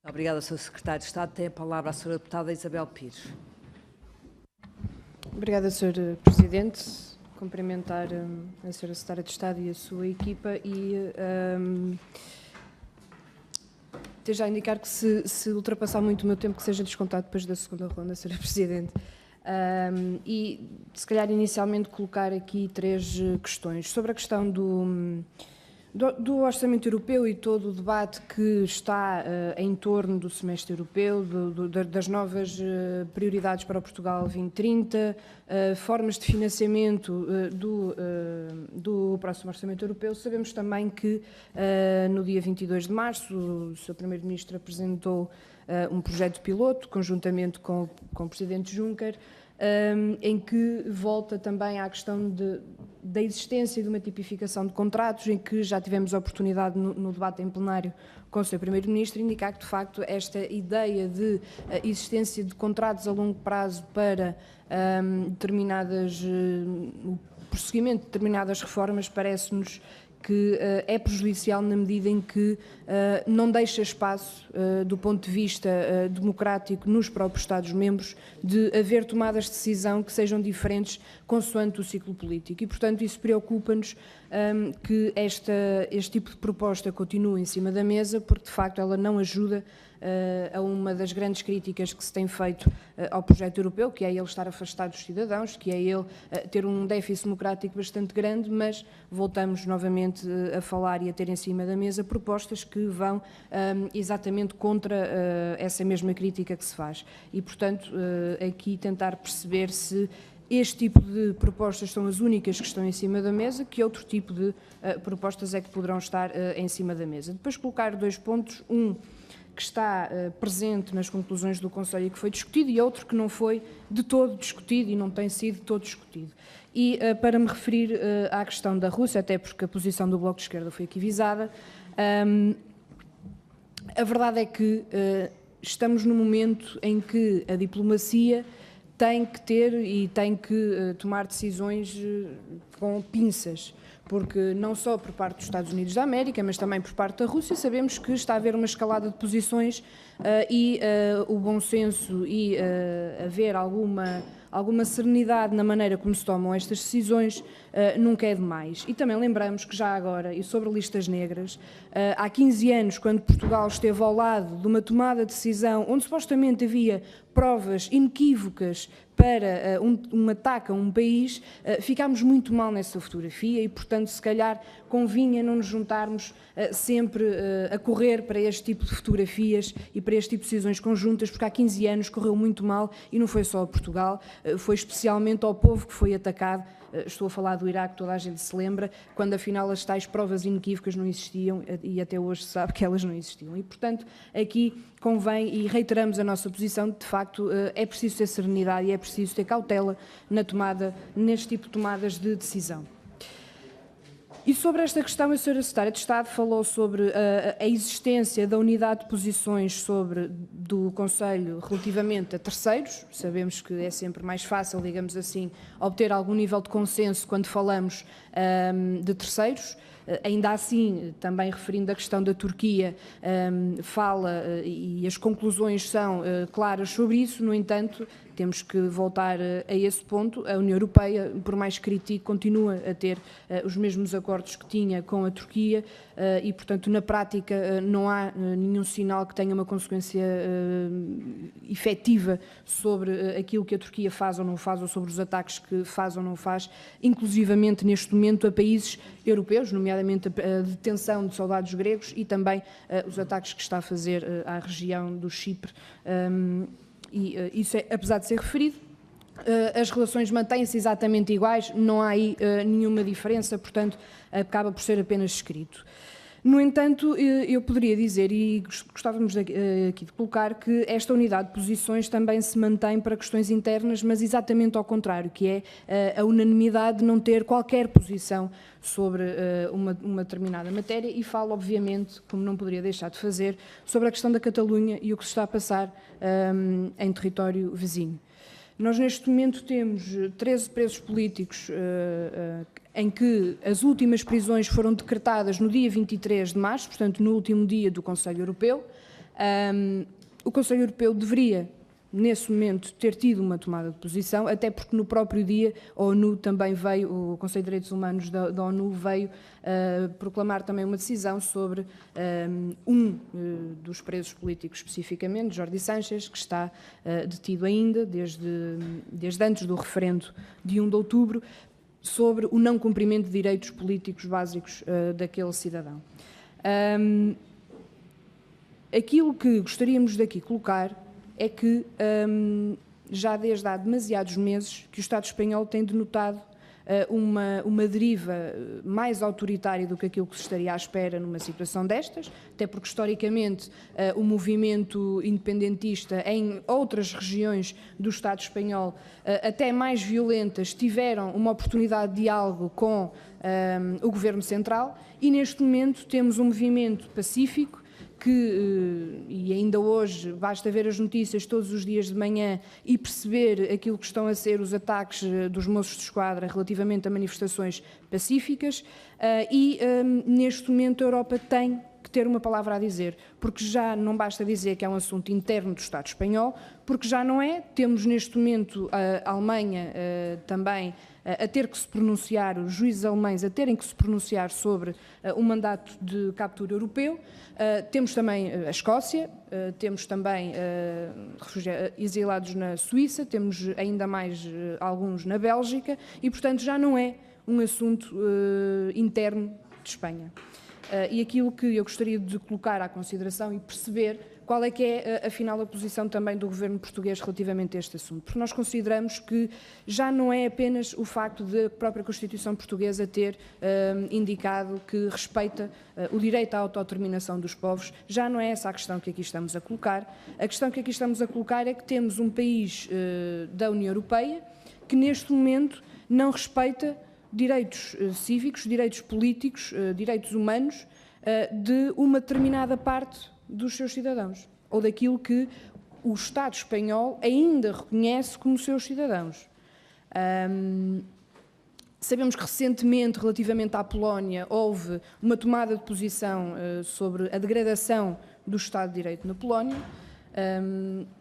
Obrigada, Sr. Secretário de Estado. Tem a palavra a Sra. Deputada Isabel Pires. Obrigada, Sr. Presidente. Cumprimentar a Sra. Secretária de Estado e a sua equipa e até já indicar que se ultrapassar muito o meu tempo que seja descontado depois da segunda ronda, Sra. Presidente. E se calhar inicialmente colocar aqui 3 questões. Sobre a questão do orçamento europeu e todo o debate que está em torno do semestre europeu, das novas prioridades para o Portugal 2030, formas de financiamento do próximo orçamento europeu. Sabemos também que no dia 22 de março o Sr. Primeiro-Ministro apresentou um projeto piloto, conjuntamente com o Presidente Juncker, em que volta também à questão da existência de uma tipificação de contratos, em que já tivemos a oportunidade no debate em plenário com o Sr. Primeiro-Ministro indicar que, de facto, esta ideia de existência de contratos a longo prazo para o prosseguimento de determinadas reformas parece-nos que é prejudicial na medida em que não deixa espaço, do ponto de vista democrático, nos próprios Estados-membros, de haver tomadas de decisão que sejam diferentes consoante o ciclo político. E, portanto, isso preocupa-nos que este tipo de proposta continue em cima da mesa, porque, de facto, ela não ajuda a uma das grandes críticas que se tem feito ao projeto europeu, que é ele estar afastado dos cidadãos, que é ele ter um déficit democrático bastante grande, mas voltamos novamente a falar e a ter em cima da mesa propostas que vão exatamente contra essa mesma crítica que se faz. E, portanto, aqui tentar perceber se este tipo de propostas são as únicas que estão em cima da mesa, que outro tipo de propostas é que poderão estar em cima da mesa. Depois colocar 2 pontos, que está presente nas conclusões do Conselho e que foi discutido, e outro que não foi de todo discutido e não tem sido de todo discutido. E para me referir à questão da Rússia, até porque a posição do Bloco de Esquerda foi aqui visada, a verdade é que estamos num momento em que a diplomacia tem que ter e tem que tomar decisões com pinças, porque não só por parte dos Estados Unidos da América, mas também por parte da Rússia, sabemos que está a haver uma escalada de posições e o bom senso e haver alguma serenidade na maneira como se tomam estas decisões nunca é demais. E também lembramos que já agora, e sobre listas negras, há 15 anos, quando Portugal esteve ao lado de uma tomada de decisão onde supostamente havia provas inequívocas para um ataque a um país, ficámos muito mal nessa fotografia e, portanto, se calhar convinha não nos juntarmos sempre a correr para este tipo de fotografias e para este tipo de decisões conjuntas, porque há 15 anos correu muito mal e não foi só a Portugal, foi especialmente ao povo que foi atacado. Estou a falar do Iraque, toda a gente se lembra, quando afinal as tais provas inequívocas não existiam e até hoje se sabe que elas não existiam. E, portanto, aqui convém, e reiteramos a nossa posição, de facto é preciso ter serenidade e é preciso ter cautela neste tipo de tomadas de decisão. E sobre esta questão, a Sra. Secretária de Estado falou sobre a existência da unidade de posições do Conselho relativamente a terceiros. Sabemos que é sempre mais fácil, digamos assim, obter algum nível de consenso quando falamos de terceiros. Ainda assim, também referindo a questão da Turquia, fala e as conclusões são claras sobre isso, no entanto, temos que voltar a esse ponto. A União Europeia, por mais que critique, continua a ter os mesmos acordos que tinha com a Turquia e, portanto, na prática não há nenhum sinal que tenha uma consequência efetiva sobre aquilo que a Turquia faz ou não faz, ou sobre os ataques que faz ou não faz, inclusivamente neste momento a países europeus, nomeadamente a detenção de soldados gregos e também os ataques que está a fazer à região do Chipre. E isso é, apesar de ser referido, as relações mantêm-se exatamente iguais, não há aí nenhuma diferença, portanto, acaba por ser apenas escrito. No entanto, eu poderia dizer, e gostávamos aqui de colocar, que esta unidade de posições também se mantém para questões internas, mas exatamente ao contrário, que é a unanimidade de não ter qualquer posição sobre uma determinada matéria, e falo, obviamente, como não poderia deixar de fazer, sobre a questão da Catalunha e o que se está a passar em território vizinho. Nós, neste momento, temos 13 presos políticos em que as últimas prisões foram decretadas no dia 23 de março, portanto, no último dia do Conselho Europeu. O Conselho Europeu deveria, nesse momento, ter tido uma tomada de posição, até porque no próprio dia a ONU também veio, o Conselho de Direitos Humanos da ONU veio proclamar também uma decisão sobre dos presos políticos especificamente, Jordi Sánchez, que está detido ainda desde antes do referendo de 1 de outubro, sobre o não cumprimento de direitos políticos básicos daquele cidadão. Aquilo que gostaríamos daqui colocar é que já desde há demasiados meses que o Estado espanhol tem denotado uma deriva mais autoritária do que aquilo que se estaria à espera numa situação destas, até porque historicamente o movimento independentista em outras regiões do Estado espanhol, até mais violentas, tiveram uma oportunidade de diálogo com o Governo Central, e neste momento temos um movimento pacífico que, e ainda hoje, basta ver as notícias todos os dias de manhã e perceber aquilo que estão a ser os ataques dos moços de esquadra relativamente a manifestações pacíficas, neste momento a Europa tem que ter uma palavra a dizer, porque já não basta dizer que é um assunto interno do Estado espanhol, porque já não é. Temos neste momento a Alemanha também a ter que se pronunciar, os juízes alemães a terem que se pronunciar sobre o mandato de captura europeu. Temos também a Escócia, temos também exilados na Suíça, temos ainda mais alguns na Bélgica e, portanto, já não é um assunto interno de Espanha. E aquilo que eu gostaria de colocar à consideração e perceber qual é que é, afinal, a posição também do governo português relativamente a este assunto. Porque nós consideramos que já não é apenas o facto de a própria Constituição portuguesa ter indicado que respeita o direito à autodeterminação dos povos, já não é essa a questão que aqui estamos a colocar. A questão que aqui estamos a colocar é que temos um país da União Europeia que, neste momento, não respeita direitos cívicos, direitos políticos, direitos humanos de uma determinada parte dos seus cidadãos, ou daquilo que o Estado espanhol ainda reconhece como seus cidadãos. Sabemos que recentemente, relativamente à Polónia, houve uma tomada de posição sobre a degradação do Estado de Direito na Polónia,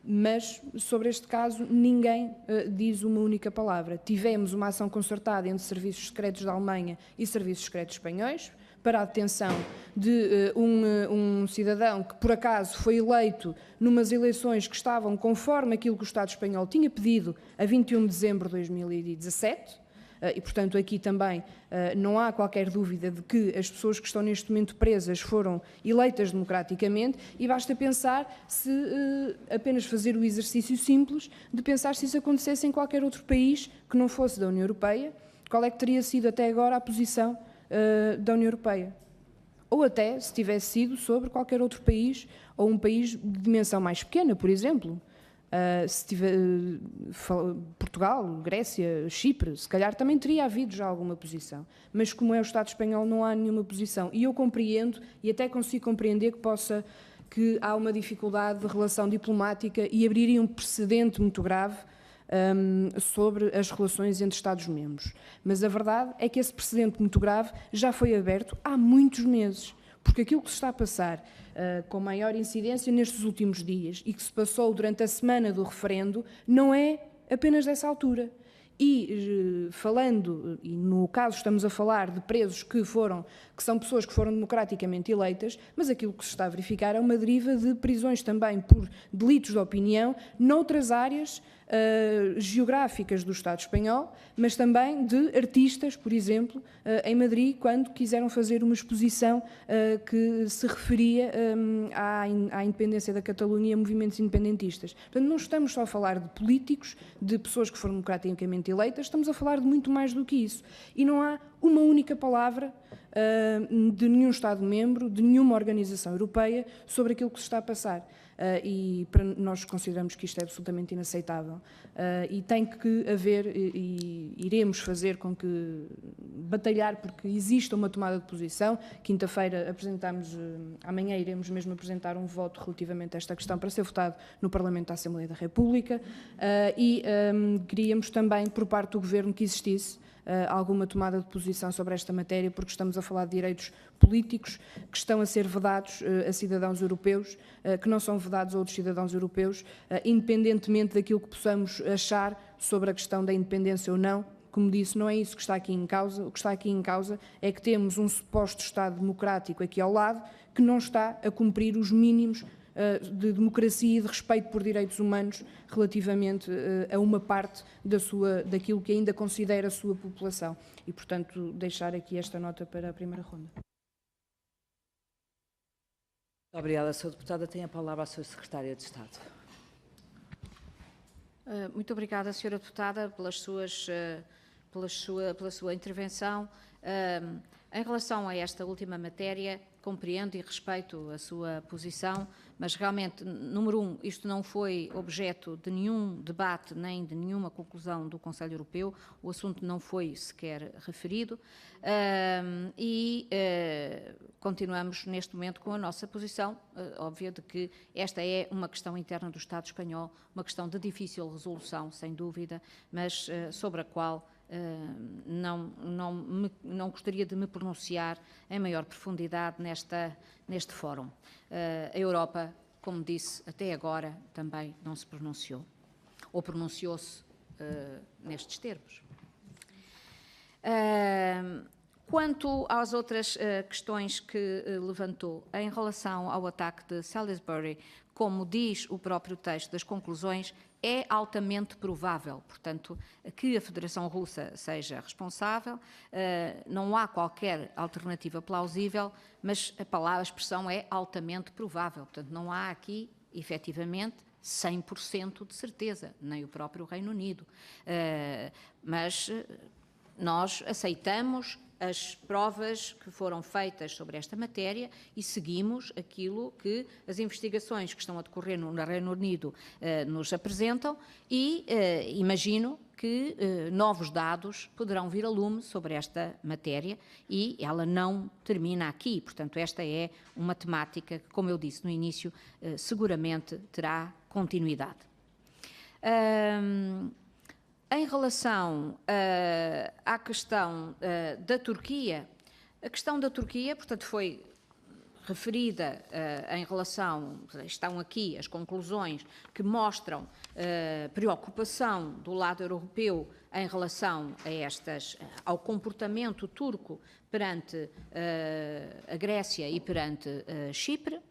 mas sobre este caso ninguém diz uma única palavra. Tivemos uma ação concertada entre serviços secretos da Alemanha e serviços secretos espanhóis para a detenção de um cidadão que, por acaso, foi eleito numas eleições que estavam conforme aquilo que o Estado espanhol tinha pedido a 21 de dezembro de 2017. E, portanto, aqui também não há qualquer dúvida de que as pessoas que estão neste momento presas foram eleitas democraticamente, e basta pensar se apenas fazer o exercício simples de pensar se isso acontecesse em qualquer outro país que não fosse da União Europeia, qual é que teria sido até agora a posição da União Europeia. Ou até se tivesse sido sobre qualquer outro país, ou um país de dimensão mais pequena, por exemplo. Se tiver, Portugal, Grécia, Chipre, se calhar também teria havido já alguma posição. Mas como é o Estado espanhol, não há nenhuma posição. E eu compreendo, e até consigo compreender que há uma dificuldade de relação diplomática e abriria um precedente muito grave sobre as relações entre Estados-membros. Mas a verdade é que esse precedente muito grave já foi aberto há muitos meses, porque aquilo que se está a passar com maior incidência nestes últimos dias e que se passou durante a semana do referendo não é apenas dessa altura. E falando, e no caso estamos a falar de presos que são pessoas que foram democraticamente eleitas, mas aquilo que se está a verificar é uma deriva de prisões também por delitos de opinião noutras áreas geográficas do Estado espanhol, mas também de artistas, por exemplo, em Madrid, quando quiseram fazer uma exposição que se referia à independência da Catalunha e a movimentos independentistas. Portanto, não estamos só a falar de políticos, de pessoas que foram democraticamente eleitas, estamos a falar de muito mais do que isso. E não há uma única palavra de nenhum Estado-membro, de nenhuma organização europeia, sobre aquilo que se está a passar. E nós consideramos que isto é absolutamente inaceitável. E tem que haver, e iremos fazer com que batalhar porque exista uma tomada de posição. Quinta-feira apresentamos, amanhã iremos mesmo apresentar um voto relativamente a esta questão para ser votado no Parlamento da Assembleia da República. Queríamos também, por parte do Governo, que existisse alguma tomada de posição sobre esta matéria, porque estamos a falar de direitos políticos que estão a ser vedados a cidadãos europeus, que não são vedados a outros cidadãos europeus, independentemente daquilo que possamos achar sobre a questão da independência ou não. Como disse, não é isso que está aqui em causa. O que está aqui em causa é que temos um suposto Estado democrático aqui ao lado que não está a cumprir os mínimos de democracia e de respeito por direitos humanos relativamente a uma parte daquilo que ainda considera a sua população. E, portanto, deixar aqui esta nota para a primeira ronda. Obrigada, Sra. Deputada. Tem a palavra a Sra. Secretária de Estado. Muito obrigada, Sra. Deputada, pela sua intervenção. Em relação a esta última matéria, compreendo e respeito a sua posição, mas realmente, número um, isto não foi objeto de nenhum debate nem de nenhuma conclusão do Conselho Europeu, o assunto não foi sequer referido continuamos neste momento com a nossa posição, óbvia de que esta é uma questão interna do Estado espanhol, uma questão de difícil resolução, sem dúvida, mas sobre a qual não gostaria de me pronunciar em maior profundidade neste fórum. A Europa, como disse, até agora também não se pronunciou, ou pronunciou-se nestes termos. Quanto às outras questões que levantou, em relação ao ataque de Salisbury, como diz o próprio texto das conclusões, é altamente provável, portanto, que a Federação Russa seja responsável, não há qualquer alternativa plausível, mas a expressão é altamente provável, portanto, não há aqui, efetivamente, 100% de certeza, nem o próprio Reino Unido, mas nós aceitamos as provas que foram feitas sobre esta matéria e seguimos aquilo que as investigações que estão a decorrer no Reino Unido nos apresentam e imagino que novos dados poderão vir a lume sobre esta matéria e ela não termina aqui. Portanto, esta é uma temática que, como eu disse no início, seguramente terá continuidade. Em relação à questão da Turquia, a questão da Turquia, portanto, foi referida em relação, estão aqui as conclusões que mostram preocupação do lado europeu em relação a ao comportamento turco perante a Grécia e perante Chipre.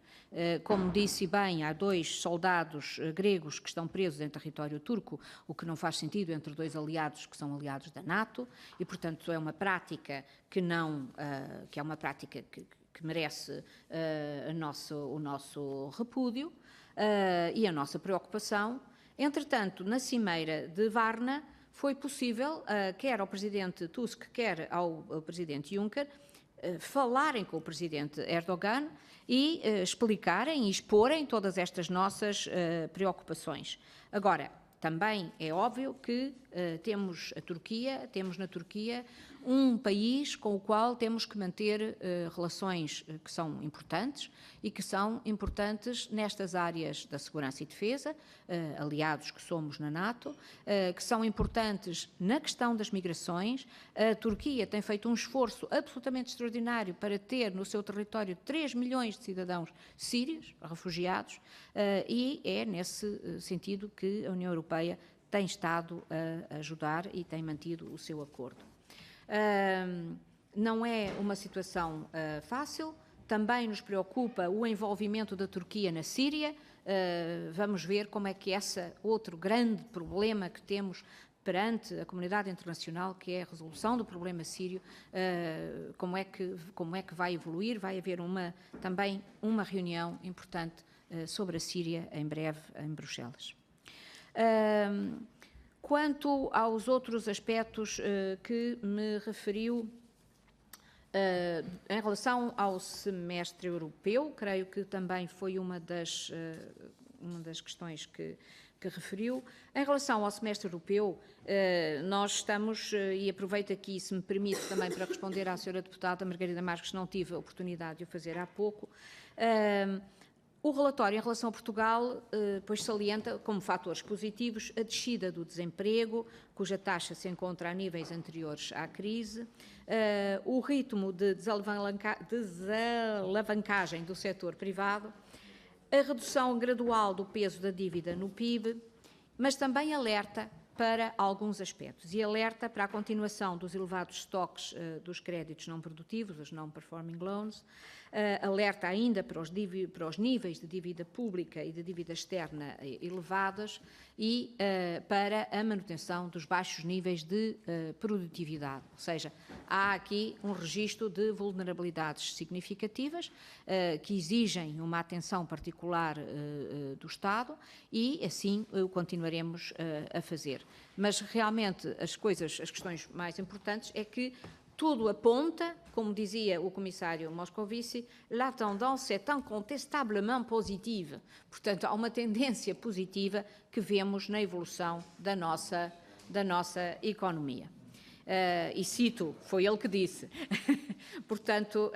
Como disse bem, há 2 soldados gregos que estão presos em território turco, o que não faz sentido entre 2 aliados que são aliados da NATO, e, portanto, é uma prática que merece o nosso repúdio e a nossa preocupação. Entretanto, na Cimeira de Varna, foi possível, quer ao Presidente Tusk, quer ao Presidente Juncker, falarem com o Presidente Erdogan e explicarem e exporem todas estas nossas preocupações. Agora, também é óbvio que temos na Turquia um país com o qual temos que manter relações que são importantes e que são importantes nestas áreas da segurança e defesa, aliados que somos na NATO, que são importantes na questão das migrações. A Turquia tem feito um esforço absolutamente extraordinário para ter no seu território 3 milhões de cidadãos sírios, refugiados, e é nesse sentido que a União Europeia tem estado a ajudar e tem mantido o seu acordo. Não é uma situação fácil, também nos preocupa o envolvimento da Turquia na Síria, vamos ver como é que esse outro grande problema que temos perante a comunidade internacional, que é a resolução do problema sírio, como é que vai evoluir. Vai haver também uma reunião importante sobre a Síria em breve em Bruxelas. Quanto aos outros aspectos que me referiu, em relação ao semestre europeu, creio que também foi uma das questões que referiu. Em relação ao semestre europeu, nós estamos, e aproveito aqui, se me permite, também para responder à senhora deputada Margarida Marques, não tive a oportunidade de o fazer há pouco, O relatório em relação a Portugal, pois salienta como fatores positivos a descida do desemprego, cuja taxa se encontra a níveis anteriores à crise, o ritmo de desalavancagem do setor privado, a redução gradual do peso da dívida no PIB, mas também alerta para alguns aspectos e alerta para a continuação dos elevados estoques dos créditos não produtivos, os non-performing loans, alerta ainda para os níveis de dívida pública e de dívida externa elevados e para a manutenção dos baixos níveis de produtividade. Ou seja, há aqui um registro de vulnerabilidades significativas que exigem uma atenção particular do Estado e assim o continuaremos a fazer. Mas realmente as questões mais importantes é que tudo aponta, como dizia o comissário Moscovici, la tendance est incontestablement positive. Portanto, há uma tendência positiva que vemos na evolução da nossa economia. E cito, foi ele que disse. Portanto,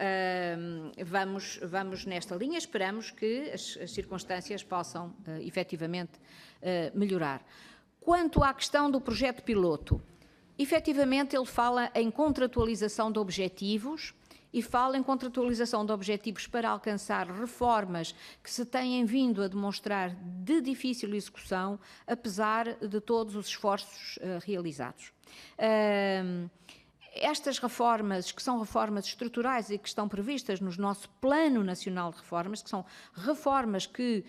vamos nesta linha, esperamos que as circunstâncias possam efetivamente melhorar. Quanto à questão do projeto piloto, efetivamente ele fala em contratualização de objetivos e fala em contratualização de objetivos para alcançar reformas que se têm vindo a demonstrar de difícil execução, apesar de todos os esforços realizados. Estas reformas, que são reformas estruturais e que estão previstas no nosso Plano Nacional de Reformas, que são reformas que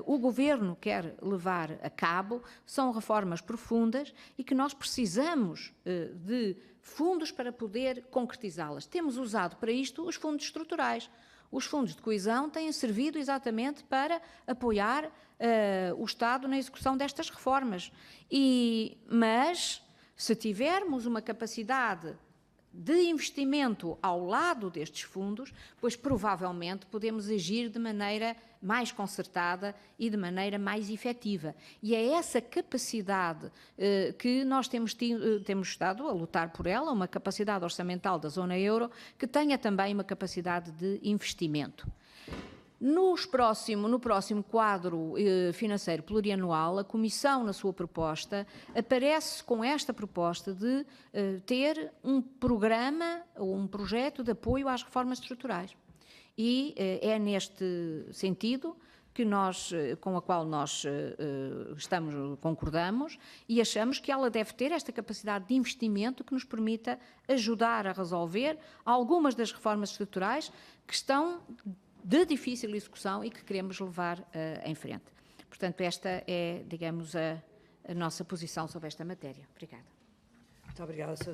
o Governo quer levar a cabo, são reformas profundas e que nós precisamos de fundos para poder concretizá-las. Temos usado para isto os fundos estruturais. Os fundos de coesão têm servido exatamente para apoiar o Estado na execução destas reformas. Mas, se tivermos uma capacidade de investimento ao lado destes fundos, pois provavelmente podemos agir de maneira mais concertada e de maneira mais efetiva. E é essa capacidade que nós temos estado a lutar por ela, uma capacidade orçamental da zona euro, que tenha também uma capacidade de investimento. No próximo quadro financeiro plurianual, a Comissão, na sua proposta, aparece com esta proposta de ter um programa ou um projeto de apoio às reformas estruturais. E é neste sentido que com a qual nós concordamos e achamos que ela deve ter esta capacidade de investimento que nos permita ajudar a resolver algumas das reformas estruturais que estão de difícil execução e que queremos levar em frente. Portanto, esta é, digamos, a nossa posição sobre esta matéria. Obrigada. Muito obrigada, Sra.